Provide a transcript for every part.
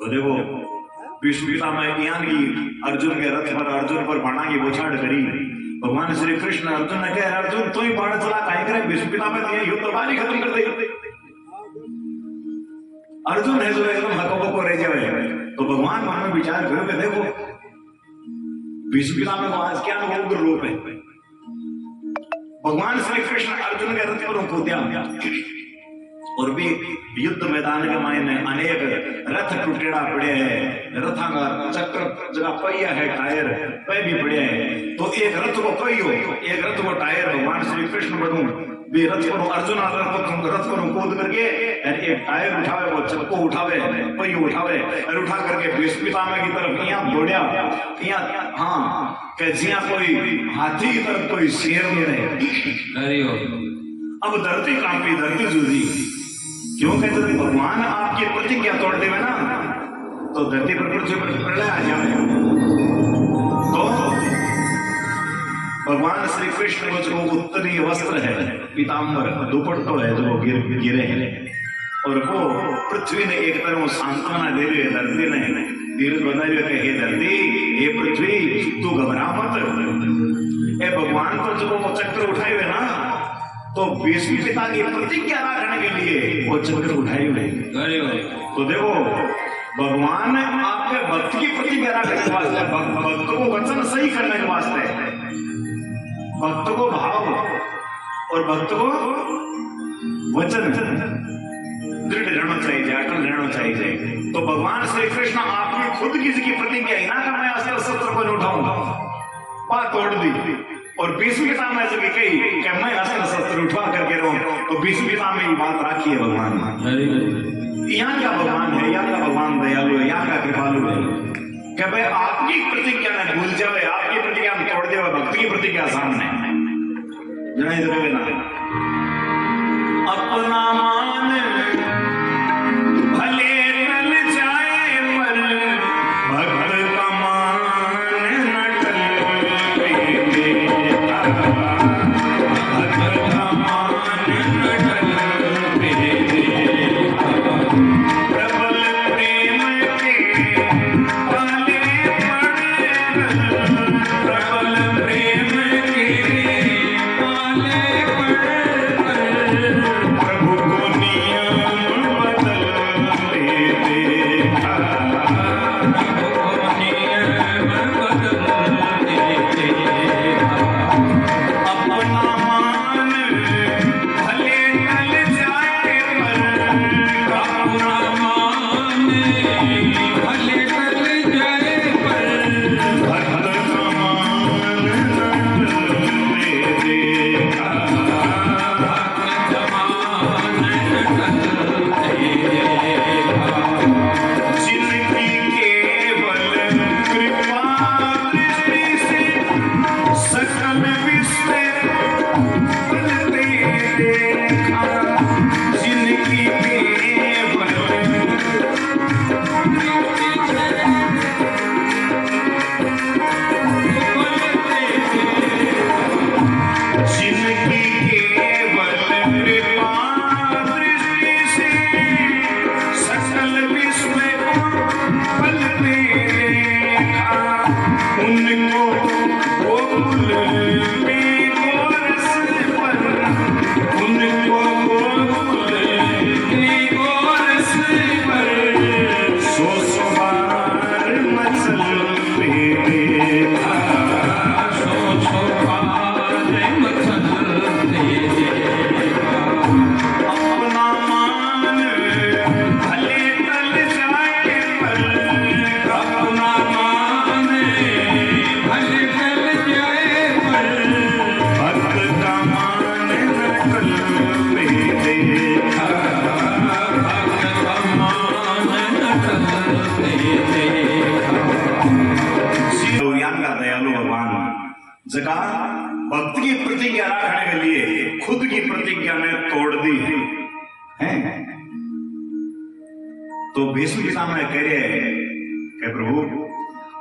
तो देखो विश्वपिता में ज्ञान की अर्जुन के रथ पर अर्जुन पर बाणा की बौछार करी। भगवान श्री कृष्ण अर्जुन ने कहा अर्जुन तू ही बाण चला काहे करे, विश्वपिता में तो युद्ध बारी खत्म कर दे। अर्जुन है जो एकदम हकों को रह जाए। तो भगवान मन में विचार करो कि देखो विश्वपिता में तो आज क्या उग्र रूप है। भगवान श्री कृष्ण अर्जुन के रथ पर कूद्या और भी युद्ध मैदान के मायने अनेक रथ टूटेड़ा पड़े हैं, रथा का चक्र जगह पहिया है, टायर पे भी पड़े हैं। तो एक रथ को पहियो एक रथ को टायर भगवान श्री कृष्ण बनू भी रथ को अर्जुन रथ को कूद करके एक टायर उठावे वो चक्को उठावे पहियो उठावे और उठा करके विश्वपिता में की तरफ यहाँ दौड़िया यहाँ हाँ कैसिया कोई हाथी की तरफ कोई शेर नहीं। अब धरती कांपी धरती जूझी। क्यों कहते थे भगवान आपकी प्रतिज्ञा तोड़ देवे ना तो धरती पर पृथ्वी पर प्रलय आ जाए। तो भगवान श्री कृष्ण को जो उत्तरीय वस्त्र है पीताम्बर दुपट्टो है जो गिरे हैं और वो पृथ्वी ने एक तरह सांत्वना दे रही है धरती ने धीरज बता रही है कि हे धरती हे पृथ्वी तू घबरा मत। ए भगवान को जब वो चक्र उठाए हुए ना तो विश्वपिता की प्रतिज्ञा रखने के लिए वो चक्र उठाए हुए। तो देखो भगवान आपके भक्त की प्रतिज्ञा रखने के वास्ते भक्त को वचन सही करने के वास्ते भक्त को भाव और भक्त को वचन दृढ़ रहना चाहिए अटल रहना चाहिए। तो भगवान श्री कृष्ण आपकी खुद की प्रतिज्ञा ही ना कि मैं अस्त्र शस्त्र को उठाऊंगा बात तोड़ दी और विश्वपिता में जब कही कि मैं अस्त्र शस्त्र उठवा करके रहूं तो विश्वपिता में ये बात राखी है भगवान। यहाँ का भगवान है यहाँ का भगवान दयालु है यहाँ का कृपालु है कि भाई आपकी प्रतिज्ञा में भूल जाए आपकी प्रतिज्ञा में तोड़ दे भक्त की प्रतिज्ञा सामने ना अपना मान भले टल जाए पर भक्त का मान न टले भक्त का मान न टले प्रबल प्रेम के पाले प्रबल प्रेम के पाले प्रभु को नियम बदलते देखा अपना मान भले टल जाए पर अपना मान भले टल जाए पर भक्त का मान न टले देखा भक्त का मान न जिनकी केवल कृपा दृष्टि से सकल विश्व बनते देखा जिनकी केवल जिनकी केवल कृपा दृष्टि से सकल विश्व बनते देखा उनको गोकुल में गोरस पर उनको गोकुल में गोरस पर सौ बार मचलते देखा सौ बार मचलते देखा अपना मान भले टल जाए पर अपना मान भले टल जाए पर भक्त का मान न टले देखा भक्त का मान न टले देखा। का दयालु भगवान जगह भक्त की प्रतिज्ञा रखने के लिए खुद की प्रतिज्ञा ने तोड़ दी है। तो विश्वपिता में कह रहे हैं कि प्रभु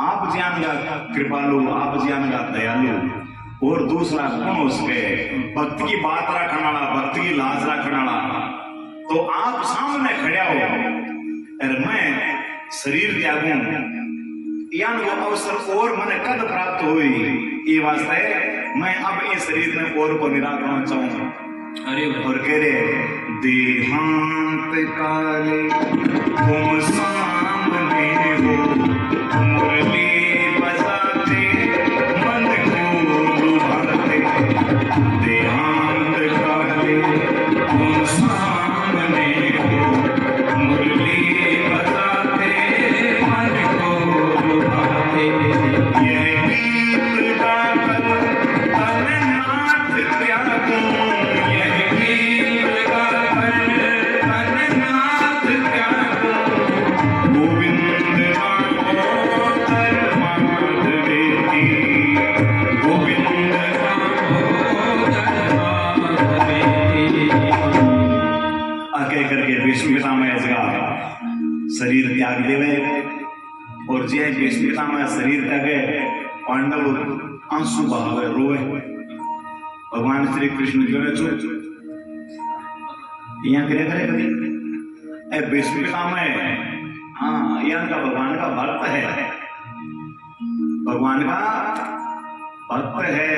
आप ज्ञान का कृपालु आप ज्ञान का दयालु और दूसरा गुण उसके भक्त की बात रखने वाला भक्त की लाज रखने वाला। तो आप सामने खड़े हो और मैं शरीर त्यागू यान वो अवसर और मन कद प्राप्त हुई ये वास्ते मैं अब ये शरीर में और को निराकरण चाहूं। अरे और कह रहे देहांत काले तुम सामने हो मुरली बजाते मन को लुभाते देहांत काले तुम सामने हो मुरली बजाते मन को लुभाते यह गीत गाकर तन्नाथ त्यागूं शरीर त्याग देवे और जे भीष्मिता में शरीर त्यागे पांडव आंसू बहावे रोए। भगवान श्री कृष्ण करे छो यहाँ करे करे कभी ए भीष्मिता में हाँ यहाँ का भगवान का भक्त है, भगवान का भक्त है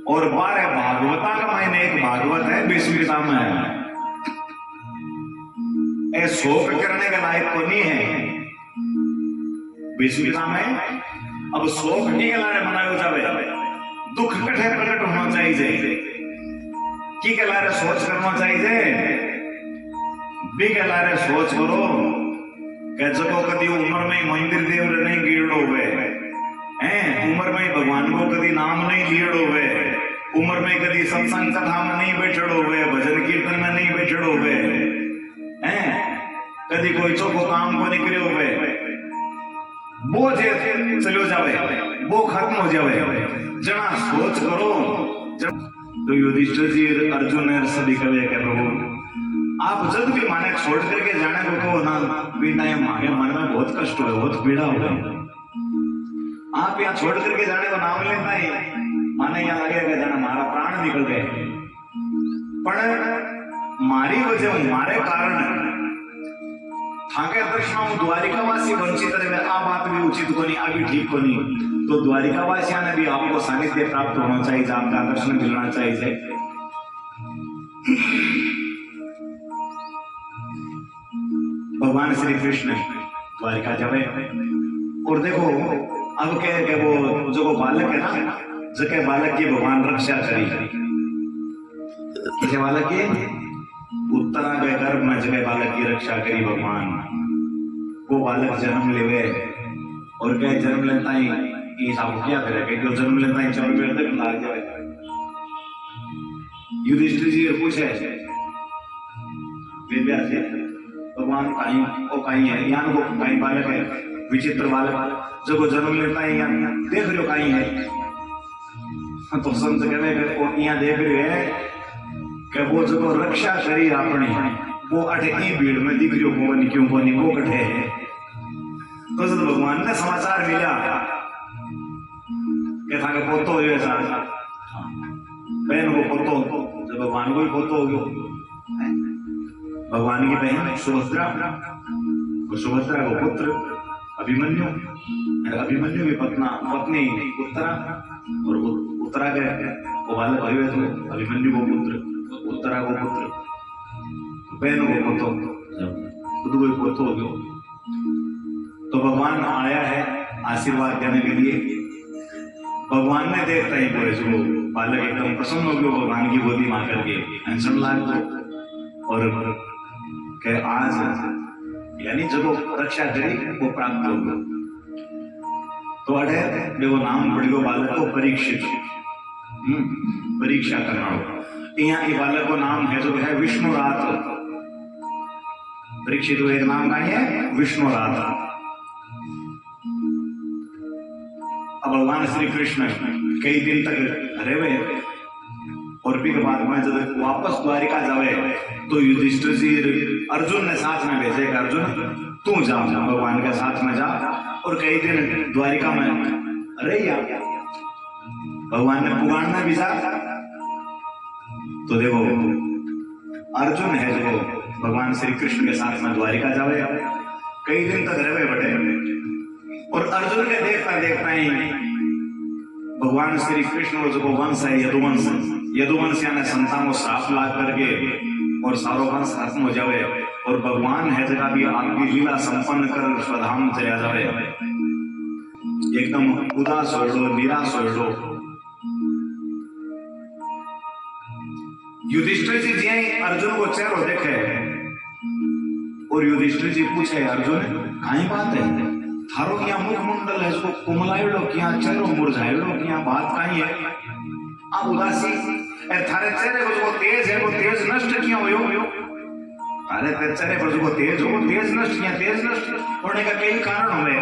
और 12 भागवता का मैंने एक भागवत है भीष्मिता में शोक करने का लायक तो नहीं है भीष्मिता में। अब शोक नहीं के लारे मनायो जावे दुख कठे प्रकट होना चाहिए की के लारे सोच करना चाहिए बी के लारे सोच करो कि जको कदी उम्र में मंदिर देव नहीं गिरड़ो हुए हैं, उम्र में भगवान को कदी नाम नहीं लियड़ो हुए, उम्र में कदी सत्संग कथा में नहीं बैठड़ो हुए, भजन कीर्तन में नहीं बैठड़ो हुए हैं, कदी कोई चोखो काम को निकले हुए वो जे चलो जावे वो खत्म हो जावे जना सोच करो। तो युधिष्ठिर जी अर्जुन ने सभी कहे कि प्रभु आप जब भी माने छोड़ करके जाने को तो ना भी टाइम मांगे मन में बहुत कष्ट हो बहुत पीड़ा हो आप यहाँ छोड़ करके जाने को नाम लेता ही माने यहाँ लगेगा जाना मारा प्राण निकल गए पर मारी वजह मारे कारण थाके दर्शन द्वारिकावासी वंचित रहे आ बात भी उचित को नहीं अभी ठीक को नहीं तो द्वारिकावासियों ने भी आपको सानिध्य प्राप्त होना चाहिए आपका दर्शन मिलना चाहिए। भगवान श्री कृष्ण द्वारिका जावे और देखो अब के वो जो बालक है ना जके बालक की भगवान रक्षा करी किसे बालक की उत्तरा के गर्भ में जगह बालक की रक्षा करी भगवान वो बालक जन्म लेवे और क्या जन्म लेता ही क्या करे जो जन्म लेता ही 4 पेड़ तक लाग जाए। युधिष्ठिर जी पूछे विद्यार्थी भगवान कहीं वो कहीं है यहाँ को कहीं बालक है विचित्र बालक जो जन्म लेता है यहाँ देख रहे हो कहीं है तो संत कहे यहाँ देख रहे है कि वो जो रक्षा करी अपनी वो अटे भीड़ में दिख रही हो क्यों को नहीं वो कटे है। तो जब भगवान ने समाचार मिला कि था पोतो हो गया बहन को पोतो जब भगवान को भी पोतो हो गया भगवान की बहन सुभद्रा को पुत्र अभिमन्यु की पत्नी उत्तरा और उत्तरा के वो बालक हुए तो अभिमन्यु को पुत्र उत्तरा को पुत्र बहन को पोतो खुद को पोतो हो गयो। तो भगवान आया है आशीर्वाद देने के लिए। भगवान ने देखता ही बोले जो बालक एकदम प्रसन्न हो गया भगवान की गोदी मां करके हंसन लाग और के आज यानी जब रक्षा करी वो प्राप्त हो गया। तो अरे देखो नाम पड़ गयो बालक को परीक्षित परीक्षा करना हो यहाँ ये बालक को नाम है जो है विष्णुरात परीक्षित एक नाम का है विष्णुरात। अब भगवान श्री कृष्ण कई दिन तक रहे और भी बाद में जब वापस द्वारिका जावे तो युधिष्ठिर जी अर्जुन ने साथ में भेजे कि अर्जुन तू जा भगवान के साथ में जा और कई दिन द्वारिका में रहिया। भगवान ने पुराण में भी जा तो देखो अर्जुन है जो भगवान श्री कृष्ण के साथ में द्वारिका जावे कई दिन तक रहे बटे। और अर्जुन के देखता देखता ही भगवान श्री कृष्ण को जो वंश है यदुवंश, यदुवंश यानी संतान को श्राप ला करके और सारो वंश खत्म हो जावे और भगवान है जगह भी आपकी लीला संपन्न कर स्वधाम चला जावे। एकदम उदास हो लो, निराश हो लो। युधिष्ठिर जी जी अर्जुन को चेहरो देखे और युधिष्ठिर जी पूछे अर्जुन कहीं बात है थारो क्या मुखमंडल है इसको कुमलायड़ो क्या चेहरो मुरझायड़ो क्या बात कहीं है आप उदासी थारे चेहरे पर जो तेज है वो तेज नष्ट क्यों हो? थारे चेहरे पर जो तेज हो तेज नष्ट किया, तेज नष्ट होने का कई कारण हुए,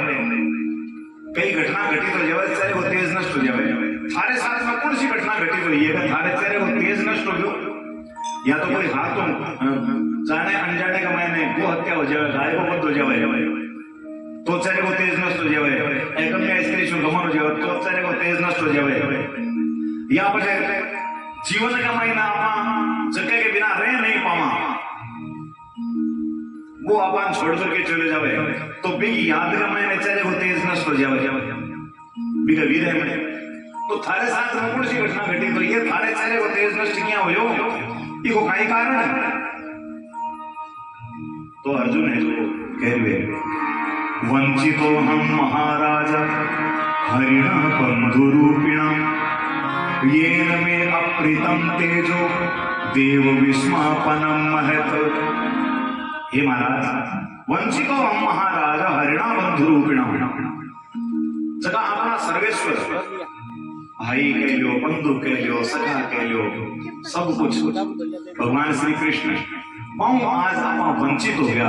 कई घटना घटित हो जाए चेहरे को तेज नष्ट हो जाए। थारे साथ में कौन सी घटना घटित हुई है थारे चेहरे को तेज नष्ट हो गयो? या तो कोई हाथों जाने अनजाने का मैंने गो हत्या हो जाए, गाय को मत हो जाए तो चेहरे को तेज नष्ट हो जाए, एकम में स्त्री शो गमन हो जाए तो चेहरे को तेज नष्ट हो जाए, या बजाय जीवन का महीना आप जगह के बिना रह नहीं पावा वो अपन छोड़ करके चले जावे तो बिग याद का मैंने चेहरे को तेज नष्ट हो जावे बिग वीर है। तो थारे साथ में कौन सी घटना घटी तो ये थारे चेहरे को तेज नष्ट क्या हो ये को कई कारण है? तो अर्जुन है जो कह रहे वंचितो हम महाराजा हरिणा बंधुरूपिणा येन मे अप्रीतम तेजो देव विस्मापनम महत। हे महाराज वंचितो हम महाराजा हरिणा बंधुरूपिणा जगह अपना सर्वेश्वर भाई कह लो, बंधु कह लो, सखा कह लो, सब कुछ भगवान श्री कृष्ण पाऊं आज आप वंचित हो गया